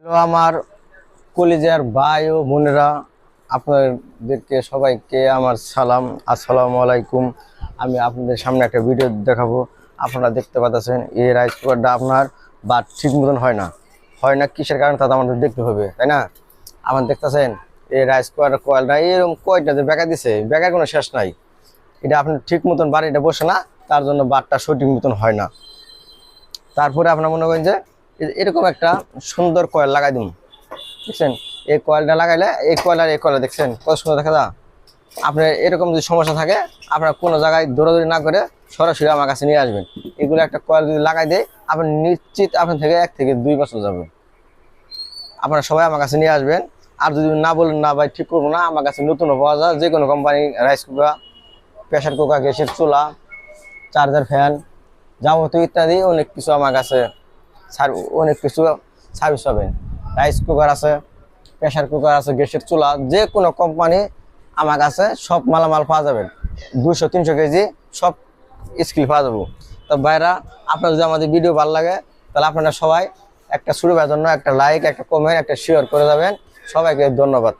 Hello আমার কলিজার ভাই ও বোনেরা, আপনাদেরকে সবাইকে আমার সালাম, আসসালামু আলাইকুম। আমি আপনাদের সামনে একটা ভিডিও দেখাবো। আপনারা দেখতে পাচ্ছেন এই রাইস কুকারটা আপনার বা ঠিক মতন হয় না কিসের কারণে তা তো আমাদের দেখতে হবে, তাই না? আমার দেখতেছেন এই রাইস কুকার কয়েলটা এরকম কয়টা যে বেঁকা দিছে, বেঁকার কোনো শেষ নাই। এটা আপনি ঠিক মতন বাড়িটা বসে না, তার জন্য বারটা সঠিক মতন হয় না। তারপরে আপনার মনে করেন যে এরকম একটা সুন্দর কয়েল লাগাই দিন, দেখছেন? এই কয়েলটা লাগাইলে এই কয়েল আর এই কয়েল দেখছেন কত সুন্দর দেখা যায়। আপনার এরকম যদি সমস্যা থাকে, আপনার কোনো জায়গায় দৌড়াদৌড়ি না করে সরাসরি আমার কাছে নিয়ে আসবেন। এগুলো একটা কয়েল যদি লাগাই দেয়, আপনি নিশ্চিত আপনার থেকে 1 থেকে 2 বছর যাবে। আপনারা সবাই আমার কাছে নিয়ে আসবেন। আর যদি না বলেন না ভাই ঠিক করবো না, আমার কাছে নতুনও পাওয়া যায়, যে কোনো company rice cooker, pressure cooker, গ্যাসের চুলা, চার্জার ফ্যান, যাবতীয় ইত্যাদি অনেক কিছু আমার কাছে অনেক কিছু সার্ভিস পাবেন। রাইস কুকার আছে, প্রেশার কুকার আছে, গ্যাসের চুলা, যে কোনো কোম্পানি আমার কাছে সব মালামাল পাওয়া যাবেন। 200-300 কেজি সব স্কিল পাওয়া যাবো। তো ভাইরা, আপনার যদি আমাদের ভিডিও ভালো লাগে, তাহলে আপনারা সবাই একটা শুরু করার জন্য একটা লাইক, একটা কমেন্ট, একটা শেয়ার করে যাবেন। সবাইকে ধন্যবাদ।